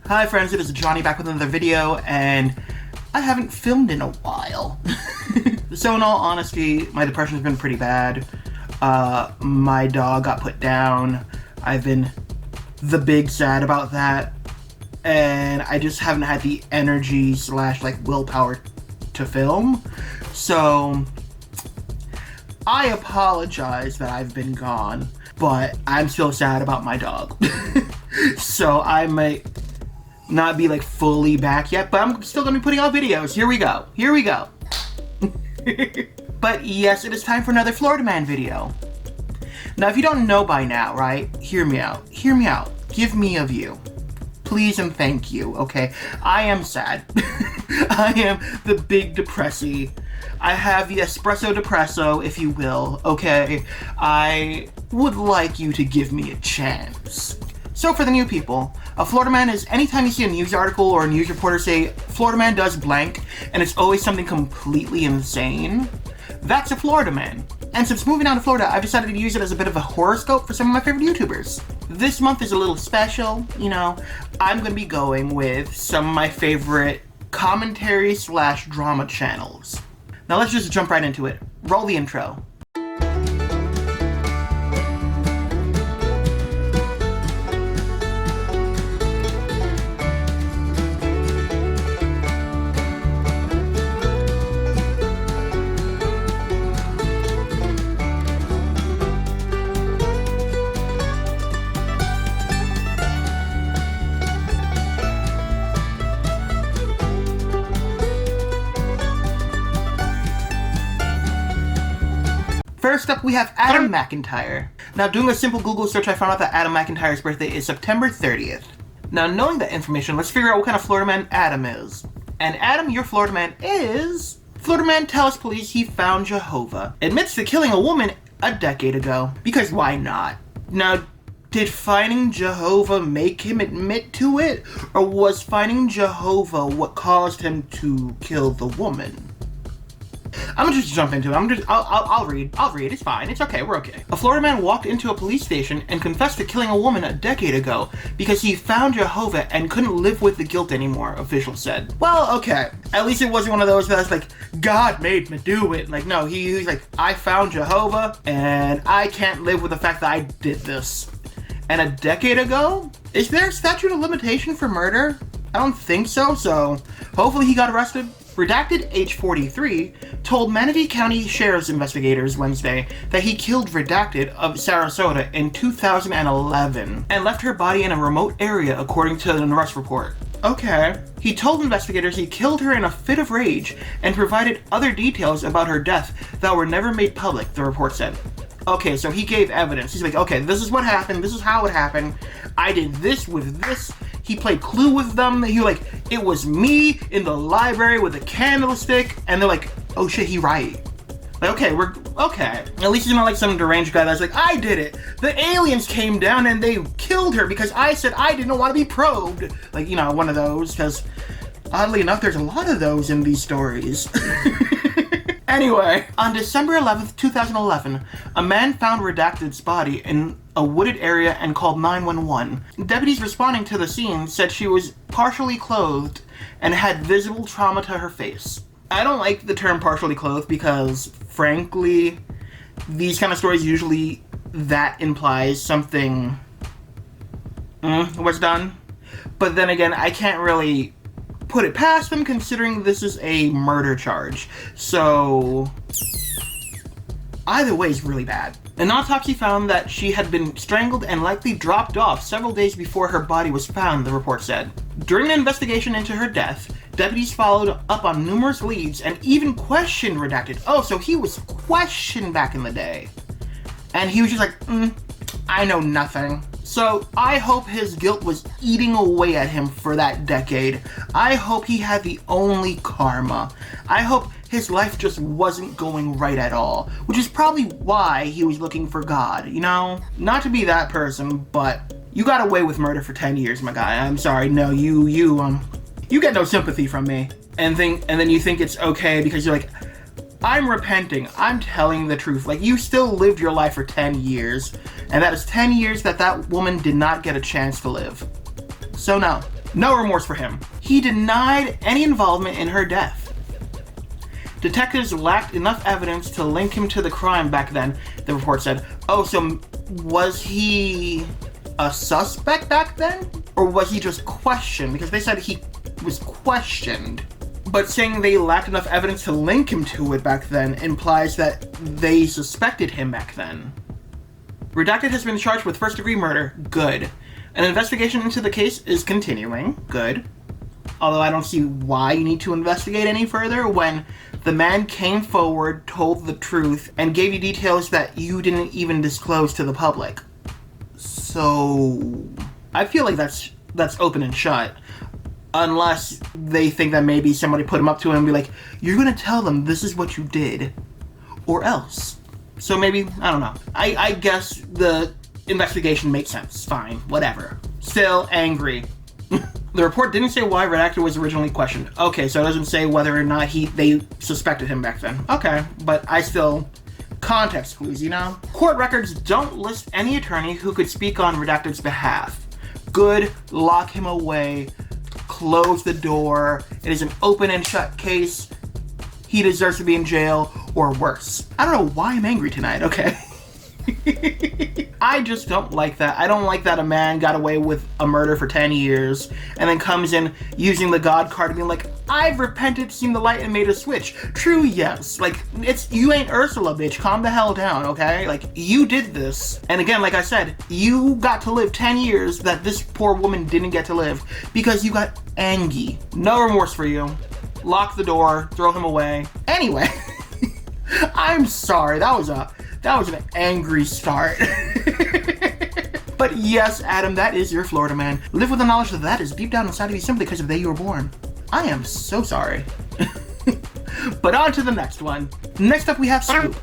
Hi friends, it is Johnny back with another video, and I haven't filmed in a while. So in all honesty, my depression's been pretty bad. My dog got put down. I've been the big sad about that. And I just haven't had the energy / willpower to film. So I apologize that I've been gone, but I'm still sad about my dog. So I might not be fully back yet, but I'm still gonna be putting out videos. Here we go. But yes, it is time for another Florida Man video. Now if you don't know by now, right, hear me out, give me a view. Please and thank you, okay? I am sad. I am the big depressy. I have the espresso depresso, if you will, okay? I would like you to give me a chance. So for the new people, a Florida Man is anytime you see a news article or a news reporter say, Florida Man does blank, and it's always something completely insane, that's a Florida Man. And since moving down to Florida, I've decided to use it as a bit of a horoscope for some of my favorite YouTubers. This month is a little special, you know. I'm gonna be going with some of my favorite commentary / drama channels. Now let's just jump right into it. Roll the intro. First up, we have Adam McIntyre. Now, doing a simple Google search, I found out that Adam McIntyre's birthday is September 30th. Now, knowing that information, let's figure out what kind of Florida man Adam is. And Adam, your Florida man is... Florida man tells police he found Jehovah. Admits to killing a woman a decade ago. Because why not? Now, did finding Jehovah make him admit to it? Or was finding Jehovah what caused him to kill the woman? I'm gonna just jump into it. I'll read. It's fine. It's okay. We're okay. A Florida man walked into a police station and confessed to killing a woman a decade ago because he found Jehovah and couldn't live with the guilt anymore, officials said. Well, okay. At least it wasn't one of those that's like, God made me do it. Like, no, he's like, I found Jehovah and I can't live with the fact that I did this. And a decade ago? Is there a statute of limitation for murder? I don't think so, so hopefully he got arrested. Redacted, age 43, told Manatee County Sheriff's investigators Wednesday that he killed Redacted of Sarasota in 2011 and left her body in a remote area, according to an arrest report. Okay. He told investigators he killed her in a fit of rage and provided other details about her death that were never made public, the report said. Okay, so he gave evidence. He's like, okay, this is what happened. This is how it happened. I did this with this. He played Clue with them. He was like, it was me in the library with a candlestick. And they're like, oh shit, he right. Like, okay, we're okay. At least he's not like some deranged guy that's like, I did it. The aliens came down and they killed her because I said I didn't want to be probed. Like, you know, one of those. Because oddly enough, there's a lot of those in these stories. Anyway, on December 11th, 2011, a man found Redacted's body in a wooded area and called 911. Deputies responding to the scene said she was partially clothed and had visible trauma to her face. I don't like the term partially clothed because, frankly, these kind of stories usually that implies something was done. But then again, I can't really put it past them considering this is a murder charge. So either way is really bad. An autopsy found that she had been strangled and likely dropped off several days before her body was found, the report said. During an investigation into her death, deputies followed up on numerous leads and even questioned Redacted. Oh, so he was questioned back in the day. And he was just like, I know nothing. So I hope his guilt was eating away at him for that decade. I hope he had the only karma. I hope his life just wasn't going right at all, which is probably why he was looking for God, you know? Not to be that person, but you got away with murder for 10 years, my guy. I'm sorry, no, you get no sympathy from me. And then you think it's okay because you're like, I'm repenting. I'm telling the truth. Like, you still lived your life for 10 years. And that is 10 years that that woman did not get a chance to live. So no. No remorse for him. He denied any involvement in her death. Detectives lacked enough evidence to link him to the crime back then, the report said. Oh, so was he a suspect back then? Or was he just questioned? Because they said he was questioned. But saying they lacked enough evidence to link him to it back then implies that they suspected him back then. Redacted has been charged with first-degree murder. Good. An investigation into the case is continuing. Good. Although I don't see why you need to investigate any further when the man came forward, told the truth, and gave you details that you didn't even disclose to the public. So I feel like that's open and shut. Unless they think that maybe somebody put him up to him and be like, you're gonna tell them this is what you did, or else. So maybe, I don't know. I guess the investigation makes sense. Fine, whatever. Still angry. The report didn't say why Redacted was originally questioned. Okay, so it doesn't say whether or not they suspected him back then. Okay, but I still... Context clues, you know? Court records don't list any attorney who could speak on Redacted's behalf. Good, lock him away, close the door. It is an open and shut case. He deserves to be in jail, or worse. I don't know why I'm angry tonight, okay? I just don't like that. I don't like that a man got away with a murder for 10 years and then comes in using the God card and being like, I've repented, seen the light, and made a switch. True, yes. Like, you ain't Ursula, bitch. Calm the hell down, okay? Like, you did this. And again, like I said, you got to live 10 years that this poor woman didn't get to live because you got angry. No remorse for you. Lock the door, throw him away. Anyway, I'm sorry. That was an angry start. But yes, Adam, that is your Florida man. Live with the knowledge that is deep down inside of you simply because of the day you were born. I am so sorry. But on to the next one. Next up we have Swoop.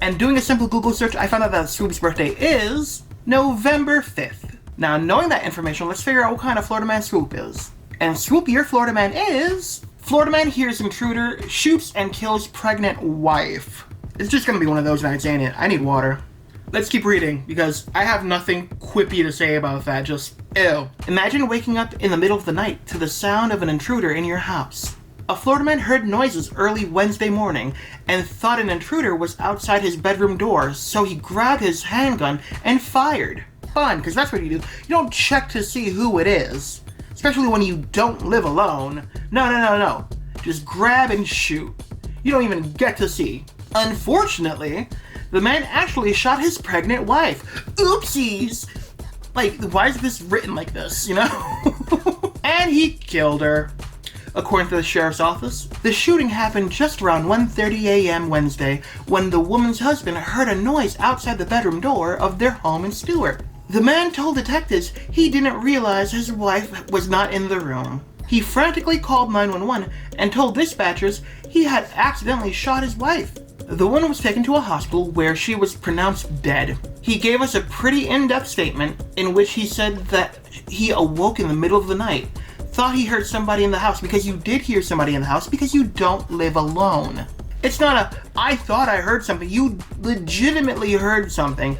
And doing a simple Google search, I found out that Swoop's birthday is November 5th. Now, knowing that information, let's figure out what kind of Florida man Swoop is. And Swoop, your Florida man is... Florida man hears intruder, shoots and kills pregnant wife. It's just gonna be one of those nights, ain't it? I need water. Let's keep reading, because I have nothing quippy to say about that, just ew. Imagine waking up in the middle of the night to the sound of an intruder in your house. A Florida man heard noises early Wednesday morning and thought an intruder was outside his bedroom door, so he grabbed his handgun and fired. Fun, because that's what you do. You don't check to see who it is, especially when you don't live alone. No. Just grab and shoot. You don't even get to see. Unfortunately, the man actually shot his pregnant wife. Oopsies! Like, why is this written like this, you know? And he killed her. According to the sheriff's office, the shooting happened just around 1:30 a.m. Wednesday when the woman's husband heard a noise outside the bedroom door of their home in Stewart. The man told detectives he didn't realize his wife was not in the room. He frantically called 911 and told dispatchers he had accidentally shot his wife. The woman was taken to a hospital where she was pronounced dead. He gave us a pretty in-depth statement in which he said that he awoke in the middle of the night, thought he heard somebody in the house, because you did hear somebody in the house because you don't live alone. It's not a, I thought I heard something. You legitimately heard something,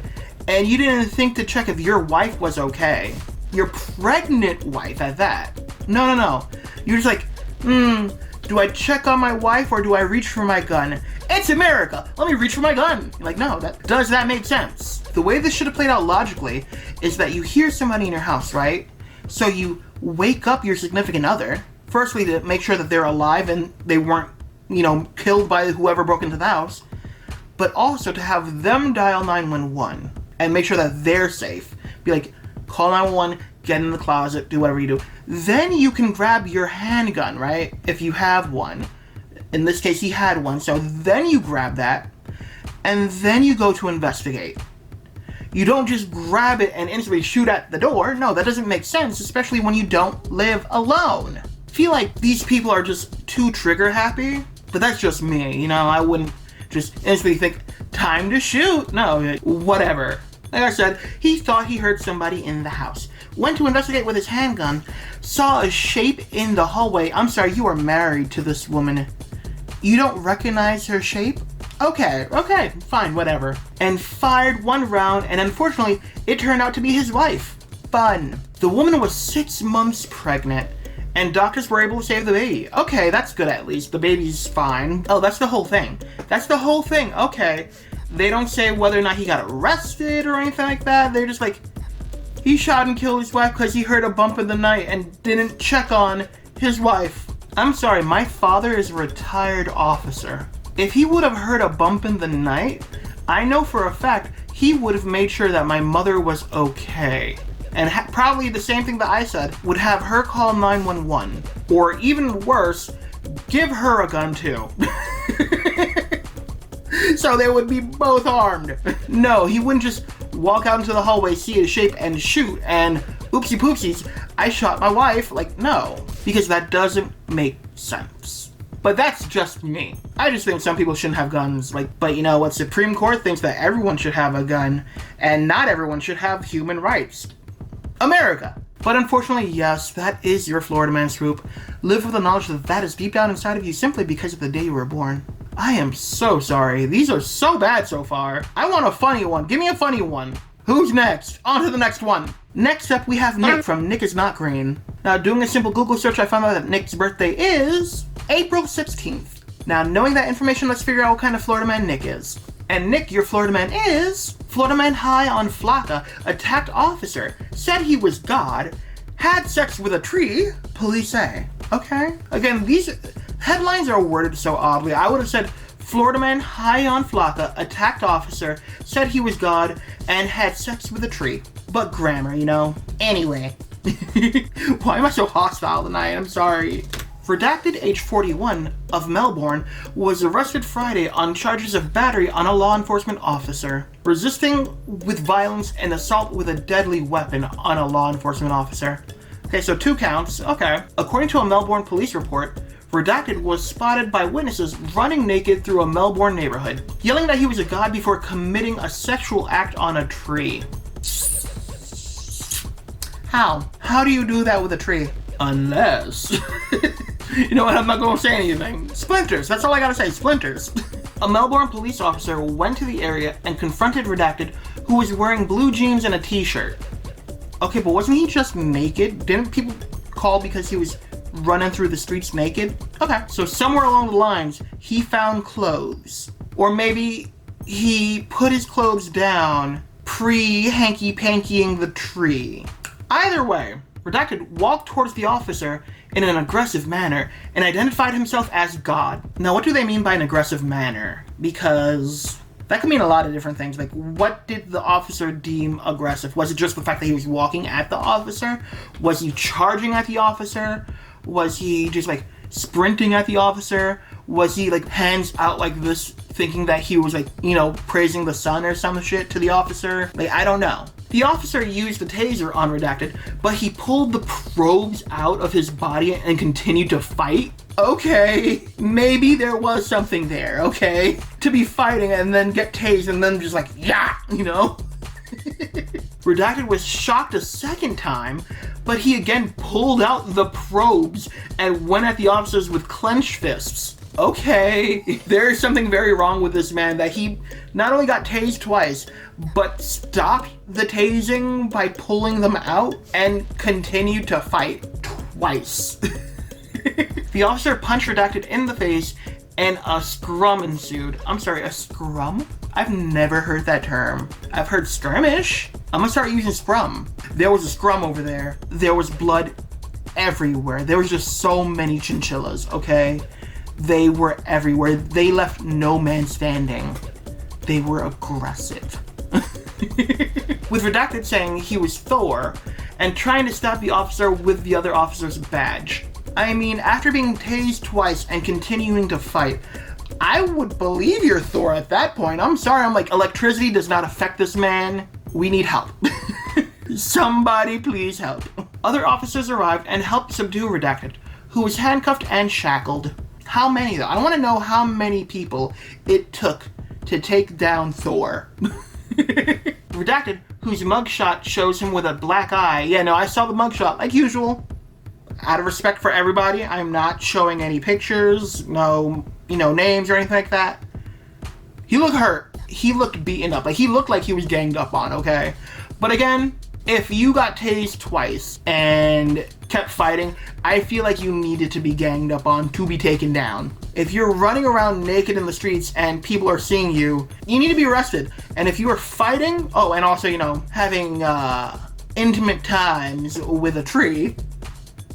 and you didn't think to check if your wife was okay. Your pregnant wife at that. No. You're just like, do I check on my wife or do I reach for my gun? It's America! Let me reach for my gun! You're like, no, does that make sense? The way this should have played out logically is that you hear somebody in your house, right? So you wake up your significant other, firstly to make sure that they're alive and they weren't, killed by whoever broke into the house, but also to have them dial 911 and make sure that they're safe. Be like, call 911, get in the closet, do whatever you do. Then you can grab your handgun, right? If you have one. In this case, he had one, so then you grab that, and then you go to investigate. You don't just grab it and instantly shoot at the door. No, that doesn't make sense, especially when you don't live alone. I feel like these people are just too trigger happy, but that's just me, I wouldn't just instantly think, time to shoot. No, whatever. Like I said, he thought he heard somebody in the house. Went to investigate with his handgun, saw a shape in the hallway. I'm sorry, you are married to this woman. You don't recognize her shape? Okay, fine, whatever. And fired one round, and unfortunately, it turned out to be his wife. Fun. The woman was 6 months pregnant, and doctors were able to save the baby. Okay, that's good at least. The baby's fine. Oh, that's the whole thing. That's the whole thing. Okay. They don't say whether or not he got arrested or anything like that. They're just like, he shot and killed his wife because he heard a bump in the night and didn't check on his wife. I'm sorry, my father is a retired officer. If he would have heard a bump in the night, I know for a fact he would have made sure that my mother was okay. And probably the same thing that I said, would have her call 911. Or even worse, give her a gun too. So they would be both armed. No, he wouldn't just walk out into the hallway, see his shape, and shoot, and oopsie poopsies, I shot my wife. Like, no. Because that doesn't make sense. But that's just me. I just think some people shouldn't have guns. But you know what? Supreme Court thinks that everyone should have a gun, and not everyone should have human rights. America. But unfortunately, yes, that is your Florida Man Swoop. Live with the knowledge that that is deep down inside of you simply because of the day you were born. I am so sorry. These are so bad so far. I want a funny one. Give me a funny one. Who's next? On to the next one. Next up, we have Nick from Nick is Not Green. Now, doing a simple Google search, I found out that Nick's birthday is April 16th. Now, knowing that information, let's figure out what kind of Florida man Nick is. And Nick, your Florida man is Florida man high on flakka, attacked officer, said he was God, had sex with a tree, police say. Okay. Again, these headlines are worded so oddly. I would have said Florida man high on flakka, attacked officer, said he was God, and had sex with a tree. But grammar, you know. Anyway. Why am I so hostile tonight? I'm sorry. Redacted, age 41, of Melbourne, was arrested Friday on charges of battery on a law enforcement officer, resisting with violence, and assault with a deadly weapon on a law enforcement officer. Okay, so 2 counts. Okay. According to a Melbourne police report, Redacted was spotted by witnesses running naked through a Melbourne neighborhood, yelling that he was a god before committing a sexual act on a tree. How? How do you do that with a tree? Unless... You know what, I'm not gonna say anything. Splinters, that's all I gotta say, splinters. A Melbourne police officer went to the area and confronted Redacted, who was wearing blue jeans and a t-shirt. Okay, but wasn't he just naked? Didn't people call because he was running through the streets naked? Okay, so somewhere along the lines, he found clothes. Or maybe he put his clothes down pre-hanky-pankying the tree. Either way, Redacted walked towards the officer in an aggressive manner and identified himself as God. Now, what do they mean by an aggressive manner? Because that could mean a lot of different things. Like, what did the officer deem aggressive? Was it just the fact that he was walking at the officer? Was he charging at the officer? Was he just, like, sprinting at the officer? Was he, like, hands out like this, thinking that he was, like, you know, praising the sun or some shit to the officer? Like, I don't know. The officer used the taser on Redacted, but he pulled the probes out of his body and continued to fight? Okay, maybe there was something there, okay? To be fighting and then get tased and then just like, yeah, you know? Redacted was shocked a second time, but he again pulled out the probes and went at the officers with clenched fists. Okay, there is something very wrong with this man, that he not only got tased twice, but stopped the tasing by pulling them out and continued to fight twice. The officer punched Redacted in the face and a scrum ensued. I'm sorry, a scrum? I've never heard that term. I've heard skirmish. I'm gonna start using scrum. There was a scrum over there. There was blood everywhere. There was just so many chinchillas, okay? They were everywhere. They left no man standing. They were aggressive. With Redacted saying he was Thor and trying to stop the officer with the other officer's badge. I mean, after being tased twice and continuing to fight, I would believe you're Thor at that point. I'm sorry, I'm like, electricity does not affect this man. We need help. Somebody please help. Other officers arrived and helped subdue Redacted, who was handcuffed and shackled. How many though? I want to know how many people it took to take down Thor. Redacted, whose mugshot shows him with a black eye. Yeah, no, I saw the mugshot like usual. Out of respect for everybody, I'm not showing any pictures, no, you know, names or anything like that. He looked hurt. He looked beaten up. Like, he looked like he was ganged up on, okay? But again, If you got tased twice and kept fighting, I feel like you needed to be ganged up on to be taken down. If you're running around naked in the streets and people are seeing you, you need to be arrested. And if you are fighting, oh, and also, you know, having intimate times with a tree,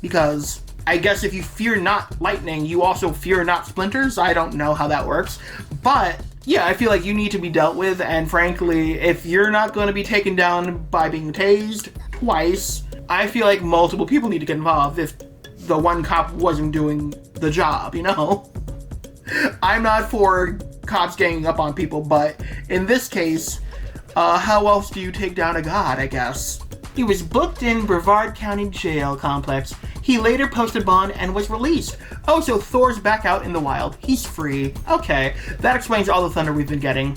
because I guess if you fear not lightning, you also fear not splinters. I don't know how that works, but yeah, I feel like you need to be dealt with, and frankly, if you're not going to be taken down by being tased twice, I feel like multiple people need to get involved if the one cop wasn't doing the job, you know? I'm not for cops ganging up on people, but in this case, how else do you take down a god, I guess? He was booked in Brevard County Jail Complex. He later posted bond and was released. Oh, so Thor's back out in the wild. He's free. Okay, that explains all the thunder we've been getting.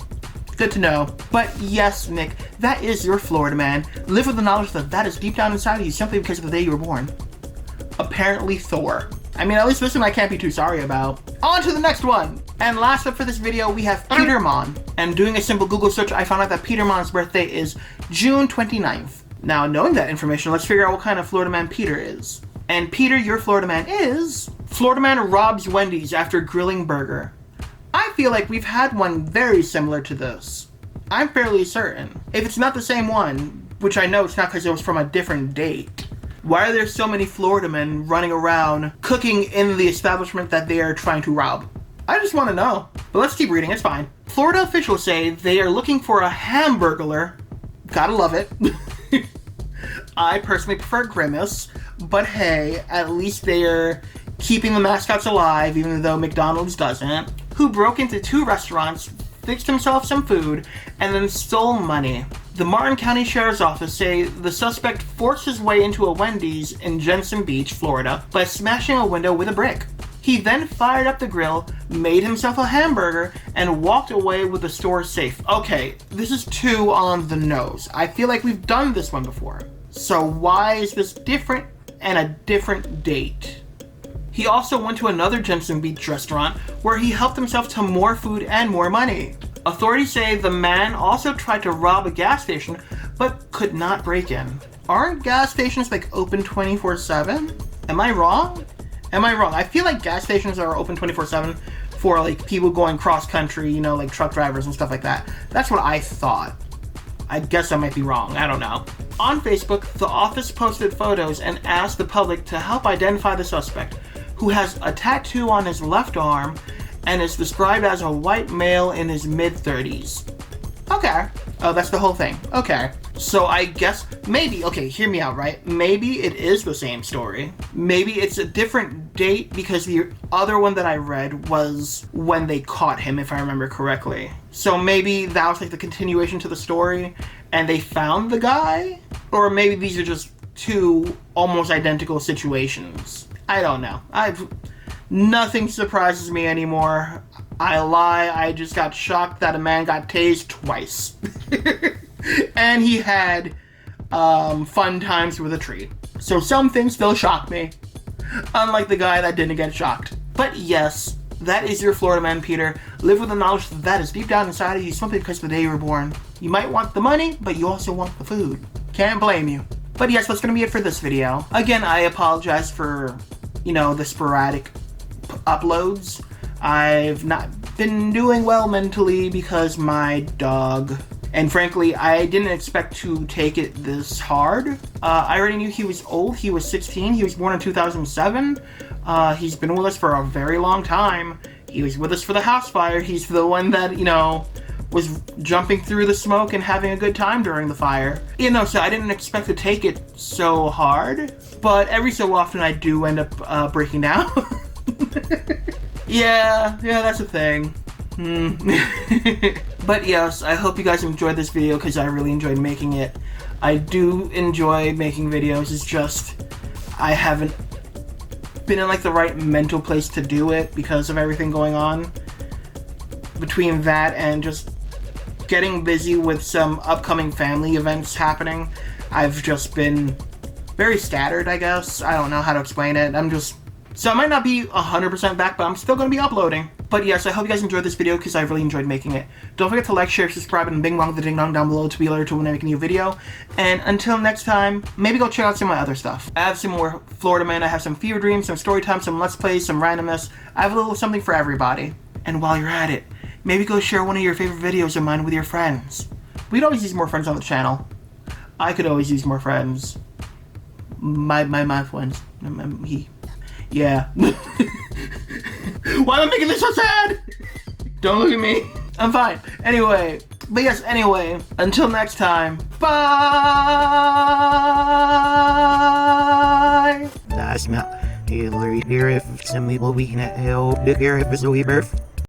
Good to know. But yes, Nick, that is your Florida man. Live with the knowledge that that is deep down inside of you simply because of the day you were born. Apparently Thor. I mean, at least this one I can't be too sorry about. On to the next one! And last up for this video, we have Petermon. And doing a simple Google search, I found out that Petermon's birthday is June 29th. Now, knowing that information, let's figure out what kind of Florida man Peter is. And Peter, your Florida man is... Florida man robs Wendy's after grilling burger. I feel like we've had one very similar to this. I'm fairly certain. If it's not the same one, which I know it's not because it was from a different date, why are there so many Florida men running around cooking in the establishment that they are trying to rob? I just want to know. But let's keep reading, it's fine. Florida officials say they are looking for a hamburglar. Gotta love it. I personally prefer Grimace, but hey, at least they're keeping the mascots alive, even though McDonald's doesn't, who broke into 2 restaurants, fixed himself some food, and then stole money. The Martin County Sheriff's Office say the suspect forced his way into a Wendy's in Jensen Beach, Florida, by smashing a window with a brick. He then fired up the grill, made himself a hamburger, and walked away with the store safe. Okay, this is too on the nose. I feel like we've done this one before. So why is this different and a different date? He also went to another Jensen Beach restaurant where he helped himself to more food and more money. Authorities say the man also tried to rob a gas station, but could not break in. Aren't gas stations like open 24/7? Am I wrong? I feel like gas stations are open 24/7 for like people going cross country, you know, like truck drivers and stuff like that. That's what I thought. I guess I might be wrong, I don't know. On Facebook, the office posted photos and asked the public to help identify the suspect, who has a tattoo on his left arm and is described as a white male in his mid-30s. Okay. Oh, that's the whole thing. Okay. So I guess maybe, okay, hear me out, right? Maybe it is the same story. Maybe it's a different date because the other one that I read was when they caught him, if I remember correctly. So maybe that was like the continuation to the story and they found the guy? Or maybe these are just 2 almost identical situations. I don't know. Nothing surprises me anymore. I lie, I just got shocked that a man got tased twice. And he had fun times with a tree. So some things still shock me. Unlike the guy that didn't get shocked. But yes, that is your Florida man, Peter. Live with the knowledge that that is deep down inside of you simply because of the day you were born. You might want the money, but you also want the food. Can't blame you. But yes, that's going to be it for this video. Again, I apologize for, you know, the sporadic uploads. I've not been doing well mentally because my dog, and frankly, I didn't expect to take it this hard. I already knew he was old. He was 16. He was born in 2007. He's been with us for a very long time. He was with us for the house fire. He's the one that, you know, was jumping through the smoke and having a good time during the fire. You know, so I didn't expect to take it so hard, but every so often I do end up breaking down. Yeah, that's a thing. But yes, I hope you guys enjoyed this video because I really enjoyed making it. I do enjoy making videos, it's just I haven't been in like the right mental place to do it because of everything going on. Between that and just getting busy with some upcoming family events happening, I've just been very scattered, I guess. I don't know how to explain it. So I might not be 100% back, but I'm still going to be uploading. But yes, I hope you guys enjoyed this video because I really enjoyed making it. Don't forget to like, share, subscribe, and bing bong the ding dong down below to be alerted to when I make a new video. And until next time, maybe go check out some of my other stuff. I have some more Florida Man, I have some fever dreams, some story time, some let's plays, some randomness. I have a little something for everybody. And while you're at it, maybe go share one of your favorite videos of mine with your friends. We'd always use more friends on the channel. I could always use more friends. My friends. Yeah. Why am I making this so sad? Don't look at me. I'm fine. Anyway. But yes, anyway. Until next time. Bye. That's not. Here if some people we can help the care if it's a birth.